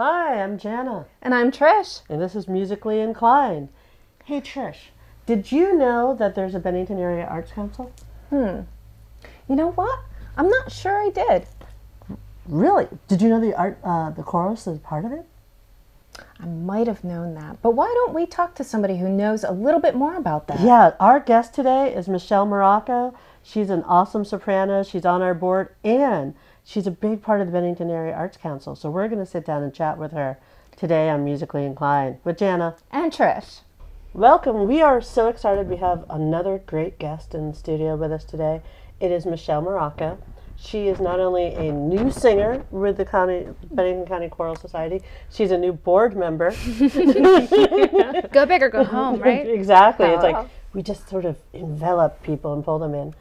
Hi, I'm Jana. And I'm Trish. And this is Musically Inclined. Hey Trish, did you know that there's a Bennington Area Arts Council? You know what? I'm not sure I did. Really? Did you know the chorus is part of it? I might have known that. But why don't we talk to somebody who knows a little bit more about that? Yeah, our guest today is Michelle Morocco. She's an awesome soprano. She's on our board, and she's a big part of the Bennington Area Arts Council. So we're going to sit down and chat with her today on Musically Inclined with Jana. And Trish. Welcome. We are so excited. We have another great guest in the studio with us today. It is Michelle Morocco. She is not only a new singer with the Bennington County Choral Society, she's a new board member. Go big or go home, right? Exactly. It's like we just sort of envelop people and pull them in.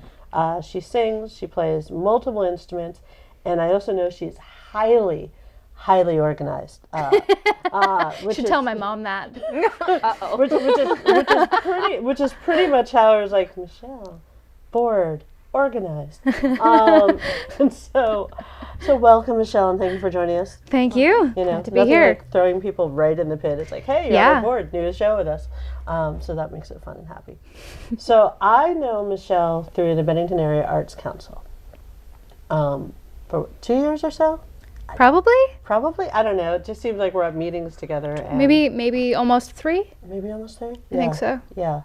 She sings, she plays multiple instruments, and I also know she's highly organized. Should tell my mom that. which is pretty much how I was like, Michelle, bored, organized. And so welcome, Michelle, and thank you for joining us. Thank you. You know, good to be here. Like throwing people right in the pit. It's like, hey, you're on board, new show with us. So that makes it fun and happy. So I know Michelle through the Bennington Area Arts Council for 2 years or so. Probably. I don't know. It just seems like we're at meetings together. And maybe almost 3. Maybe almost 3. I think so. Yeah.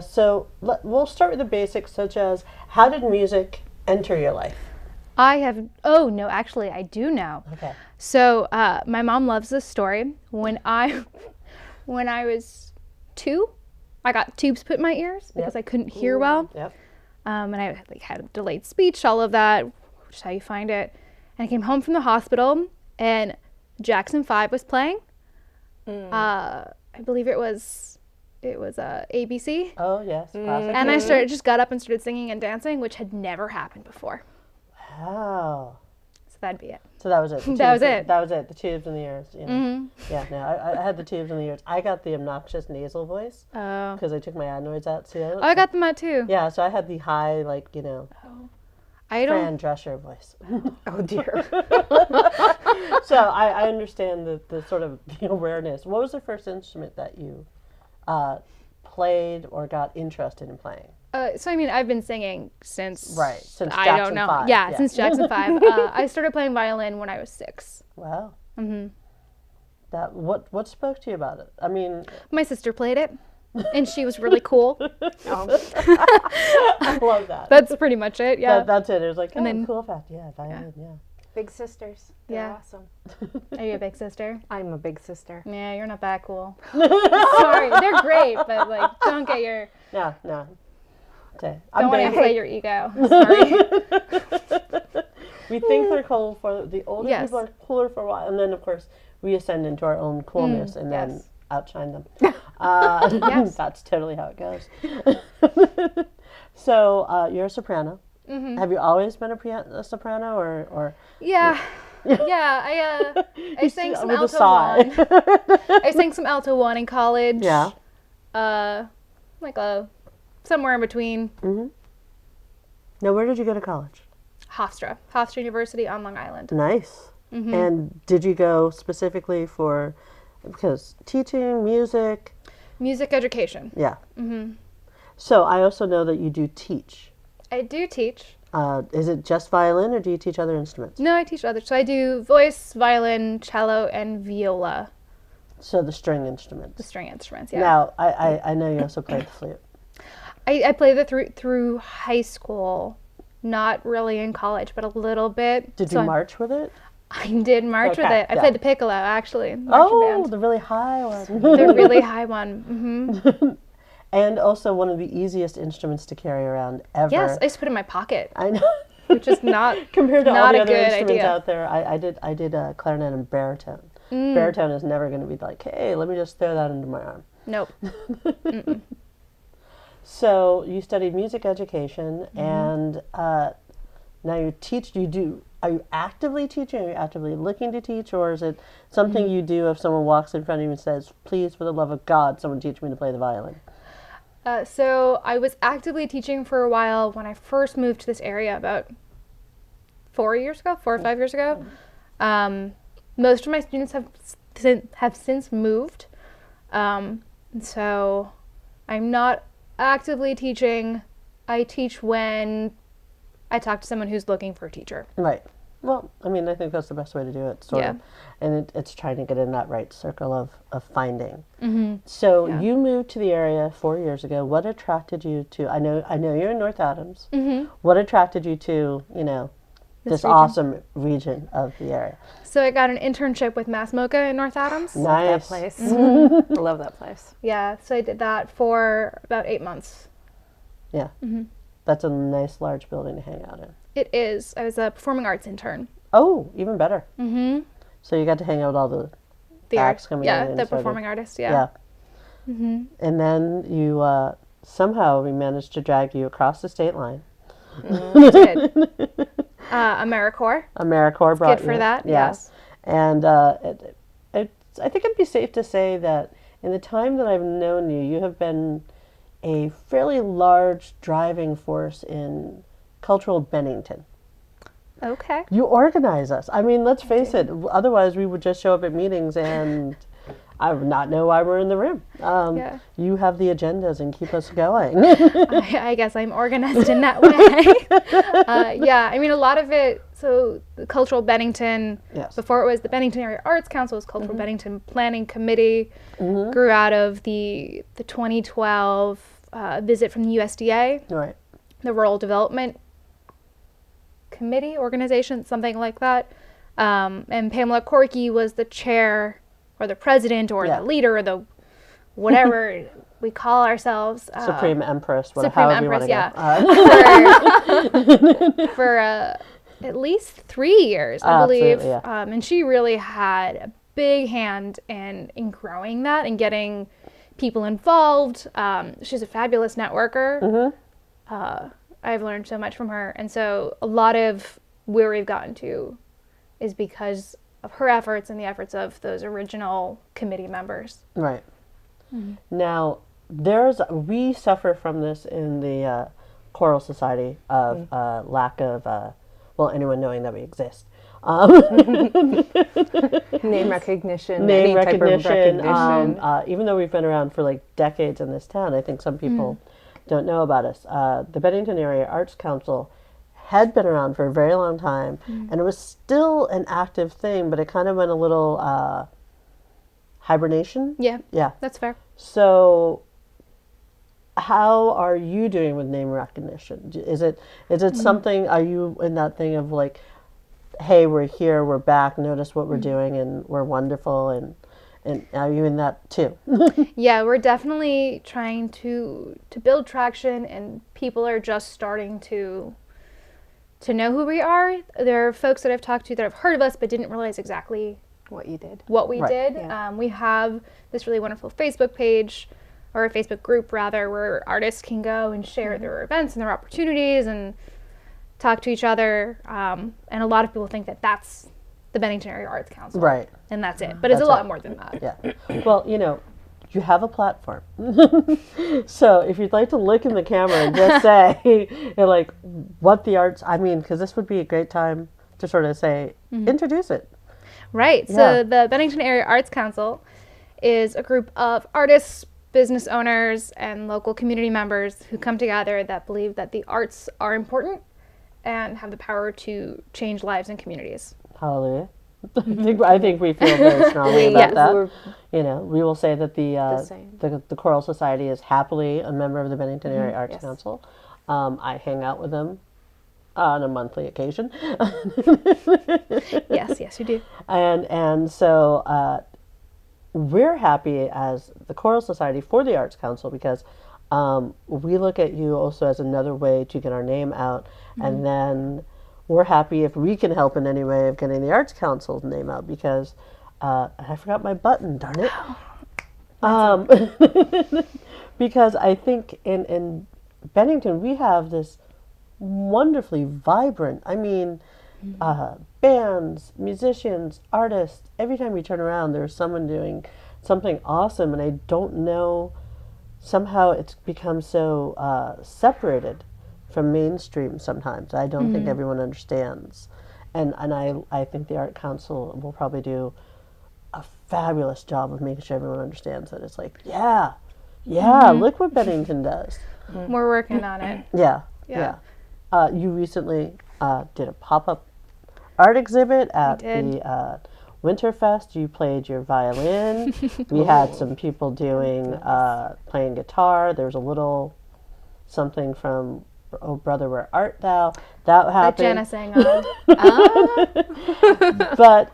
So we'll start with the basics, such as how did music enter your life? Actually, I do know. Okay. So my mom loves this story. When I was 2, I got tubes put in my ears because I couldn't hear well. Yep. And I had delayed speech, all of that, which is how you find it. And I came home from the hospital, and Jackson 5 was playing. I believe it was ABC. Oh yes. Classic. And I just got up and started singing and dancing, which had never happened before. Wow. So that'd be it. So that was it. That was it. That was it. The tubes in the ears. You know? Yeah. No, I had the tubes in the ears. I got the obnoxious nasal voice because I took my adenoids out. See that? I got them out too. Yeah. So I had the high, Fran Drescher voice. Oh dear. So I understand the sort of the awareness. What was the first instrument that you played or got interested in playing? I've been singing since Jackson I don't know. 5. Yeah, since Jackson 5. I started playing violin when I was 6. Wow. Mm-hmm. That what spoke to you about it? I mean, my sister played it, and she was really cool. I love that. That's pretty much it. Yeah. That's it. It was like, And then- cool fact. Yeah, violin. Yeah. Big sisters. They're awesome. Are you a big sister? I'm a big sister. Yeah, you're not that cool. Sorry, they're great, but don't get your. No. Okay. Don't want to inflate your ego. Sorry. We think they're cool for the older people are cooler for a while, and then of course we ascend into our own coolness and then outshine them. That's totally how it goes. So you're a soprano. Mm-hmm. Have you always been a soprano, or? Yeah. Yeah, I sang some with alto a sigh. 1. I sang some alto 1 in college. Yeah. Somewhere in between. Mm-hmm. Now, where did you go to college? Hofstra University on Long Island. Nice. Mm-hmm. And did you go specifically because teaching, music? Music education. Yeah. Mm-hmm. So I also know that you do teach. I do teach. Is it just violin, or do you teach other instruments? No, I teach others. So I do voice, violin, cello, and viola. So the string instruments. The string instruments, yeah. Now, I know you also play the flute. I played it through high school, not really in college, but a little bit. Did you march with it? I did march with it. I played the piccolo, actually. Oh, the really high one. The really high one. Mm-hmm. And also one of the easiest instruments to carry around ever. Yes, I just put it in my pocket. I know. Which is not compared to not all the a other good instruments idea. out there. I did clarinet and baritone. Baritone is never going to be like, hey, let me just throw that into my arm. Nope. So you studied music education, and now you teach. Are you actively teaching? Are you actively looking to teach, or is it something you do if someone walks in front of you and says, "Please, for the love of God, someone teach me to play the violin"? So I was actively teaching for a while when I first moved to this area about 4 or 5 years ago. most of my students have since moved. And so I'm not actively teaching. I teach when I talk to someone who's looking for a teacher. Right. Well, I mean, I think that's the best way to do it, sort of. And it's trying to get in that right circle of finding. So you moved to the area 4 years ago. What attracted you to, I know you're in North Adams. What attracted you to, this region. awesome region of the area? So I got an internship with Mass Mocha in North Adams. Nice. That place. I love that place. Yeah, so I did that for about 8 months. Yeah. That's a nice large building to hang out in. It is. I was a performing arts intern. Oh, even better. So you got to hang out with all the acts coming in. Yeah, and the sort of- performing artists, yeah. And then you somehow we managed to drag you across the state line. We did. AmeriCorps. AmeriCorps brought Good you. for that, Yeah. yes. And I think it'd be safe to say that in the time that I've known you, you have been a fairly large driving force in cultural Bennington. Okay. You organize us. I mean, let's face it. Otherwise, we would just show up at meetings and I would not know why we're in the room. You have the agendas and keep us going. I guess I'm organized in that way. Yeah, I mean, a lot of it, so the Cultural Bennington, before it was the Bennington Area Arts Council, it was Cultural Bennington Planning Committee, grew out of the 2012 visit from the USDA, Right. the Rural Development Committee organization, something like that. And Pamela Corky was the chair or the president or the leader or the whatever we call ourselves. Supreme Empress, Supreme however Empress, you want to go. for at least 3 years, I believe. Absolutely, yeah. And she really had a big hand in growing that and getting people involved. She's a fabulous networker. I've learned so much from her. And so a lot of where we've gotten to is because of her efforts and the efforts of those original committee members. Right. Now, we suffer from this in the Choral Society of lack of, anyone knowing that we exist. Name recognition. Name any type of recognition. Even though we've been around for like decades in this town, I think some people don't know about us. The Bennington Area Arts Council had been around for a very long time, and it was still an active thing, but it kind of went a little hibernation. Yeah, that's fair. So how are you doing with name recognition? Is it something, are you in that thing of like, hey, we're here, we're back, notice what we're doing, and we're wonderful, and are you in that too? Yeah, we're definitely trying to build traction, and people are just starting to know who we are. There are folks that I've talked to that have heard of us but didn't realize exactly what you did. What we did. Yeah. We have this really wonderful Facebook page, or a Facebook group rather, where artists can go and share their events and their opportunities and talk to each other. And a lot of people think that that's the Bennington Area Arts Council. Right. And that's it. But it's a lot more than that. Yeah. Well, you have a platform. So if you'd like to look in the camera and just say, like, what the arts, I mean, because this would be a great time to sort of say, introduce it. Right. So the Bennington Area Arts Council is a group of artists, business owners, and local community members who come together that believe that the arts are important and have the power to change lives and communities. Hallelujah. I think we feel very strongly about that. We will say that the Choral Society is happily a member of the Bennington Area Arts Council. I hang out with them on a monthly occasion. Yes, you do. And so we're happy as the Choral Society for the Arts Council because we look at you also as another way to get our name out, and then we're happy if we can help in any way of getting the Arts Council's name out because I forgot my button, darn it. Because I think in Bennington we have this wonderfully vibrant, bands, musicians, artists. Every time we turn around there's someone doing something awesome, and I don't know, somehow it's become so separated from mainstream sometimes. I don't think everyone understands. and I think the Art Council will probably do a fabulous job of making sure everyone understands that it's like, yeah, look what Bennington does. We're working on it. Yeah. Yeah. You recently did a pop-up art exhibit at the Winterfest. You played your violin. We had some people doing playing guitar. There was a little something from Oh Brother Where Art Thou that happened. Jenna sang on. But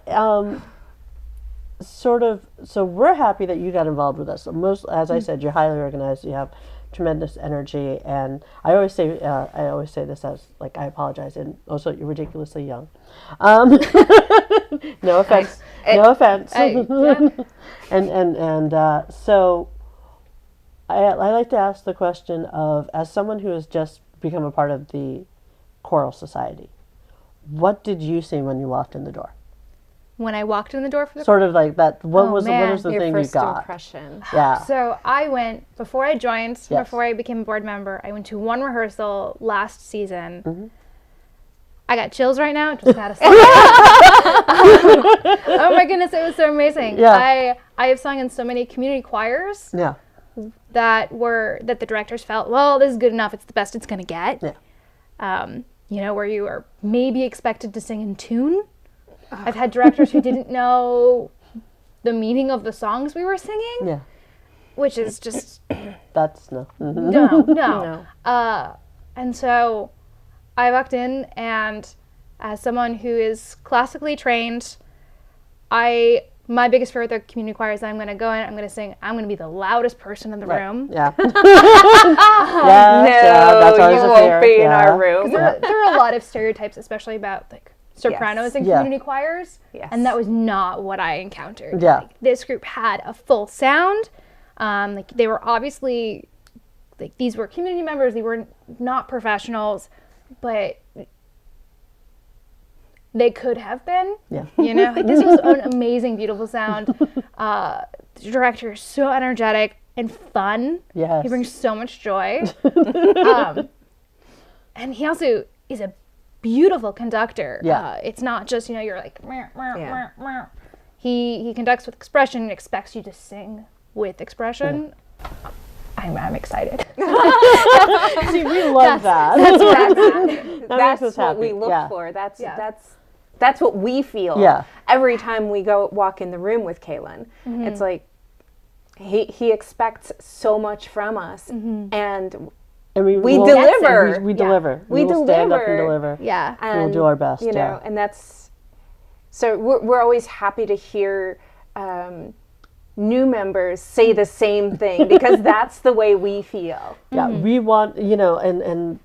sort of, so we're happy that you got involved with us. So most, as I said, you're highly organized. You have tremendous energy, and I always say this as like, I apologize, and also you're ridiculously young. No offense. No offense. And so I like to ask the question of, as someone who has just become a part of the Choral Society, what did you see when you walked in the door? When I walked in the door for the Sort of like that. What was man. the Your thing you first got? impression. Yeah. So I went, before I joined, Yes. before I became a board member, I went to one rehearsal last season. I got chills right now, just gotta say. Oh my goodness, it was so amazing. Yeah. I have sung in so many community choirs Yeah. that the directors felt, well, this is good enough, it's the best it's gonna get. Yeah. You know, where you are maybe expected to sing in tune. I've had directors who didn't know the meaning of the songs we were singing, Yeah. which is just That's no. no. And so I walked in, and as someone who is classically trained, my biggest fear with the community choir is I'm going to go in, I'm going to sing, I'm going to be the loudest person in the room. Yeah. No, that's you always a won't fear. be in our room. There are a lot of stereotypes, especially about like sopranos in Yeah. community choirs, Yes. and that was not what I encountered. Yeah. Like, this group had a full sound. Like they were obviously, like, these were community members. They were not professionals, but they could have been. Yeah. You know, like, this was an amazing, beautiful sound. The director is so energetic and fun. Yes. He brings so much joy. And he also is a beautiful conductor. Yeah. It's not just, you know, you're like, meh, meh, Yeah. meh, meh. He conducts with expression and expects you to sing with expression. I'm excited. See, we love that. That's makes us what we happy. look Yeah. for. That's Yeah. that's what we feel. Yeah. Every time we go walk in the room with Kaylin, it's like he expects so much from us, and And we will- deliver. We deliver. We will stand up and deliver. deliver. Yeah. We'll do our best. You know, Yeah. and that's so we're always happy to hear new members say the same thing, because that's the way we feel. Yeah, we want, you know, and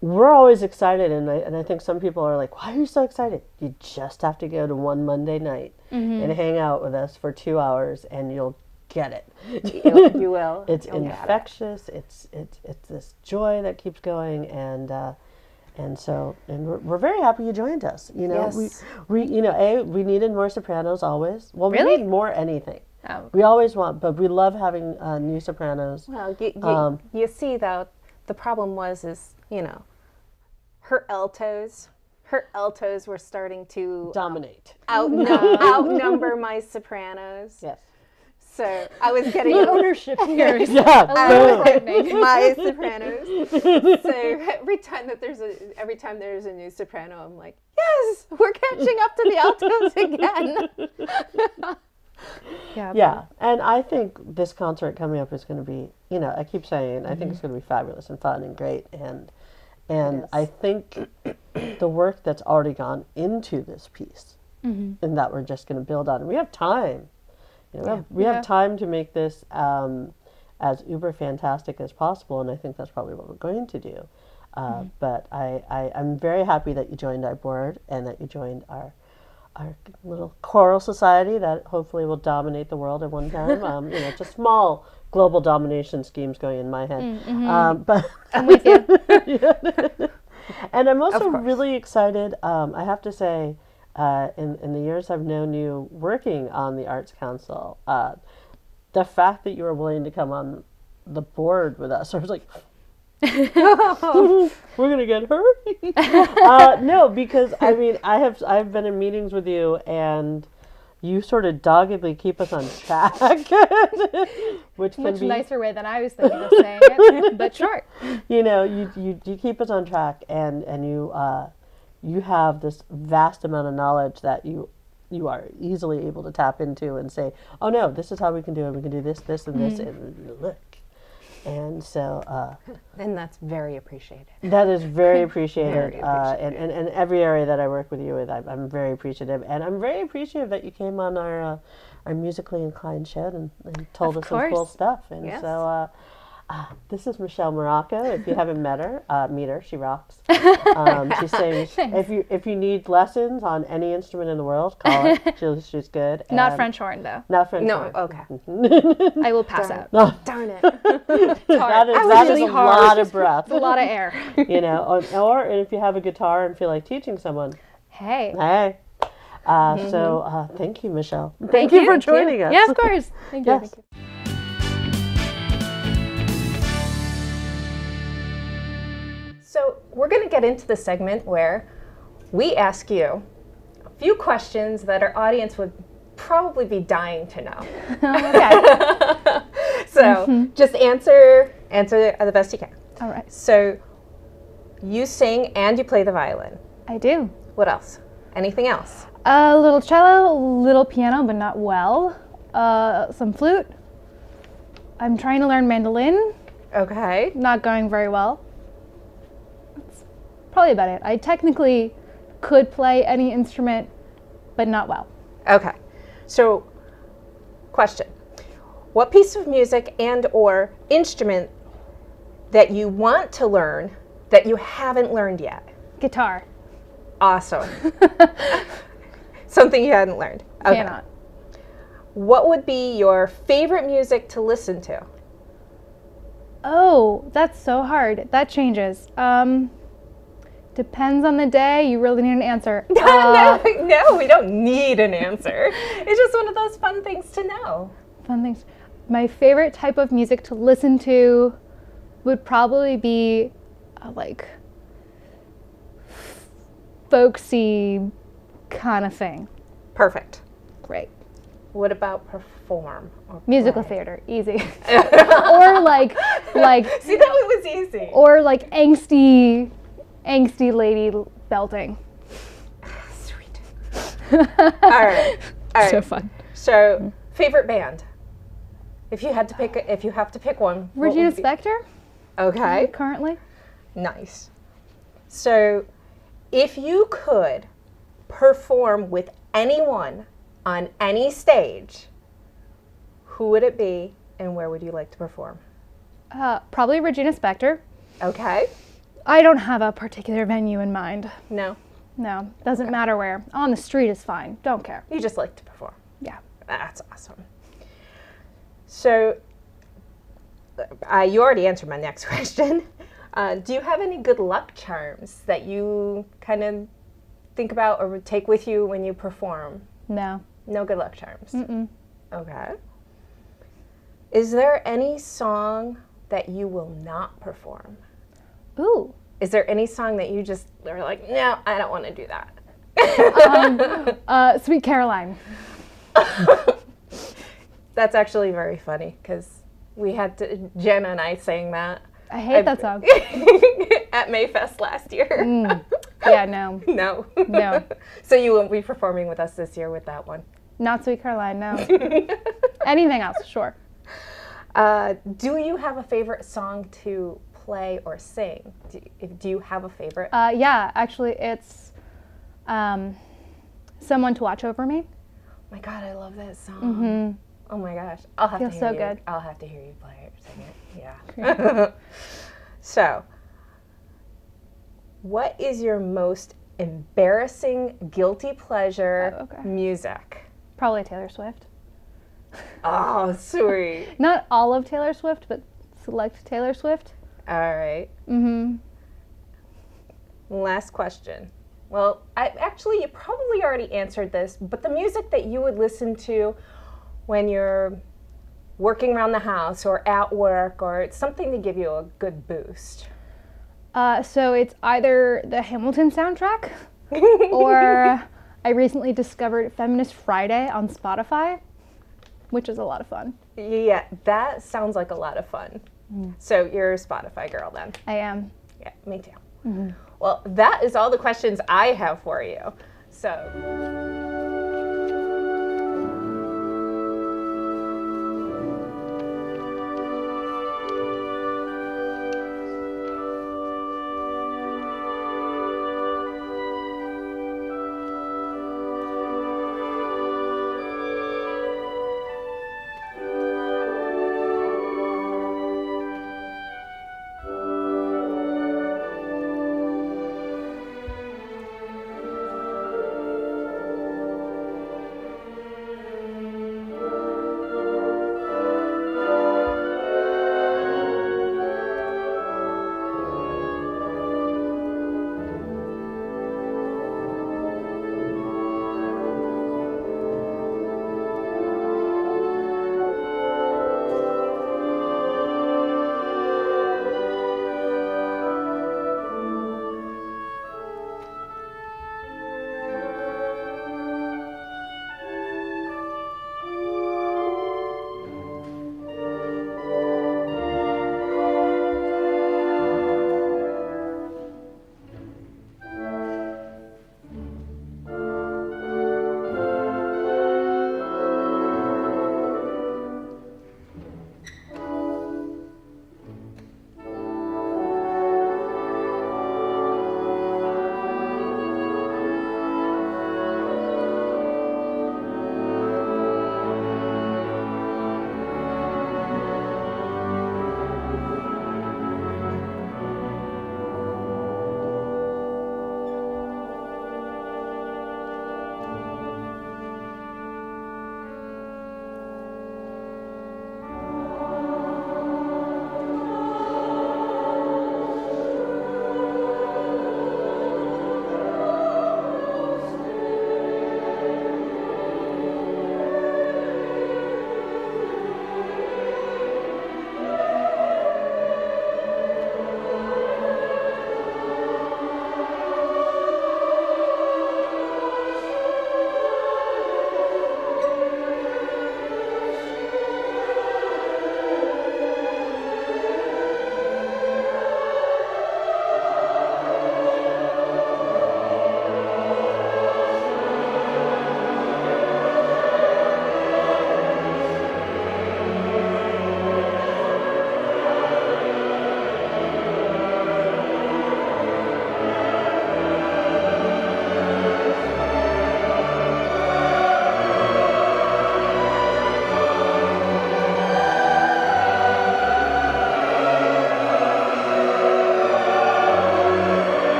we're always excited, and I think some people are like, why are you so excited? You just have to go to one Monday night and hang out with us for 2 hours, and you'll get it. You will. It's You'll get it. infectious. It's this joy that keeps going, and we're very happy you joined us. You know, Yes. we you know, we needed more sopranos always. Well, we Really? need more anything. Oh. We always want, but we love having new sopranos. Well, Um, you see, though, the problem is, you know, her altos were starting to Dominate. outnumber my sopranos. Yes. So I was getting Ownership here is Yeah. a little frightening. my sopranos. So every time there's a new soprano, I'm like, yes, we're catching up to the altos again. Yeah, and I think this concert coming up is going to be, you know, I keep saying, I think it's going to be fabulous and fun and great, and I think the work that's already gone into this piece, and that we're just going to build on. We have time, you know, we have time to make this as uber fantastic as possible, and I think that's probably what we're going to do. But I'm very happy that you joined our board and that you joined our little choral society that hopefully will dominate the world at one time. You know, just small global domination schemes going in my head. But I'm with you. and I'm also really excited. I have to say, in the years I've known you working on the Arts Council, the fact that you were willing to come on the board with us, I was like, We're gonna get hurt. No, because I mean, I've been in meetings with you, and you sort of doggedly keep us on track, which can Much be nicer way than I was thinking of saying it, but sure. you know, you keep us on track, and you have this vast amount of knowledge that you are easily able to tap into and say, oh no, this is how we can do it. We can do this, this, and this, and look. And so And that's very appreciated. that is very appreciated. Very appreciated. And every area that I work with you with, I'm very appreciative. And I'm very appreciative that you came on our musically inclined show and told Of us some cool course. stuff. And Yes. so this is Michelle Morocco. If you haven't met her, meet her. She rocks. She sings. If you need lessons on any instrument in the world, call her. She's good. Not And- French horn, though. Not French. No, horn. okay. I will pass out. No, Darn it. that is really a hard. lot of breath. It's a lot of air. You know, or if you have a guitar and feel like teaching someone, Hey. hey. So thank you, Michelle. Thank you you. for Thank you. joining us. Yeah, of course. Thank you. Yes. Thank you. So we're going to get into the segment where we ask you a few questions that our audience would probably be dying to know. Okay. So just answer the best you can. All right. So you sing and you play the violin. I do. What else? Anything else? A little cello, a little piano, but not well. Some flute. I'm trying to learn mandolin. Okay. Not going very well. That's probably about it. I technically could play any instrument, but not well. Okay. So, question. What piece of music and or instrument that you want to learn that you haven't learned yet? Guitar. Awesome. Something you hadn't learned. Okay. Cannot. What would be your favorite music to listen to? Oh, that's so hard. That changes. Depends on the day. You really need an answer. No, we don't need an answer. It's just one of those fun things to know. Fun things. My favorite type of music to listen to would probably be like folksy kind of thing. Perfect. Great. What about perform? Or Musical play? theater, easy. Or like See, that one was easy. or like angsty lady belting. Sweet. All right. So fun. So, favorite band? If you had to pick, if you have to pick one, what Regina would be- Spektor, Okay. currently. Nice. So, if you could perform with anyone on any stage, who would it be and where would you like to perform? Probably Regina Spektor. Okay. I don't have a particular venue in mind. No, No, doesn't matter where. On the street is fine. Don't care. you just like to perform. Yeah. That's awesome. So, you already answered my next question. Do you have any good luck charms that you kind of think about or would take with you when you perform? No. No good luck charms. Mm-mm. Okay. Is there any song that you will not perform? Ooh. Is there any song that you just are like, no, I don't want to do that? Sweet Caroline. That's actually very funny because we had to, Jenna and I sang that I hate that song. at Mayfest last year. Yeah, no. No. No. So you won't be performing with us this year with that one. Not Sweet Caroline, no. Anything else, sure. Do you have a favorite song to play or sing? Do you have a favorite? Yeah, actually, it's Someone to Watch Over Me. Oh my God, I love that song. Oh my gosh, I'll have Feels to hear so you. good. I'll have to hear you play it, sing it. Yeah. So, what is your most embarrassing guilty pleasure Oh, okay. music? Probably Taylor Swift. Oh, sweet. Not all of Taylor Swift, but select Taylor Swift. All right. Mm-hmm. Last question. Well, actually, you probably already answered this, but the music that you would listen to when you're working around the house or at work, or it's something to give you a good boost? So it's either the Hamilton soundtrack or I recently discovered Feminist Friday on Spotify, which is a lot of fun. Yeah, that sounds like a lot of fun. So you're a Spotify girl then? I am. Yeah, me too. Well, that is all the questions I have for you. So.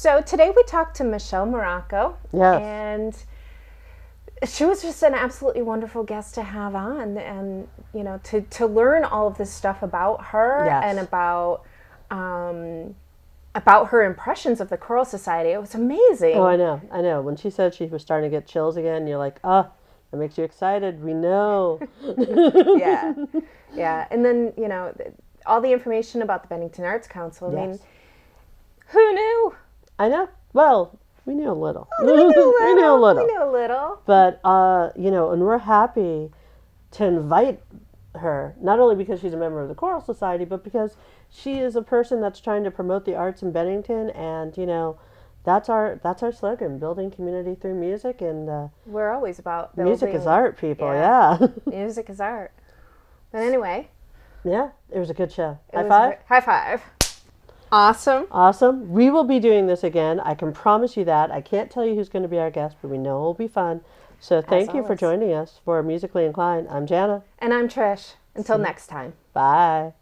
So today we talked to Michelle Morocco. Yes. And she was just an absolutely wonderful guest to have on, and to learn all of this stuff about her. Yes. And about her impressions of the Choral Society. It was amazing. Oh, I know. When she said she was starting to get chills again, you're like, oh, that makes you excited. We know. Yeah. And then, all the information about the Bennington Arts Council. I mean, Yes. who knew? I know. Well, we knew a little. We knew a little. We knew a little. But, and we're happy to invite her, not only because she's a member of the Choral Society, but because she is a person that's trying to promote the arts in Bennington, and that's our slogan: building community through music. And we're always about building. Music is art, people. Yeah. Music is art. But anyway, yeah, it was a good show. High five. High five. Awesome. We will be doing this again. I can promise you that. I can't tell you who's going to be our guest, but we know it will be fun. So thank you for joining us for Musically Inclined. I'm Jana. And I'm Trish. Until next time. Bye.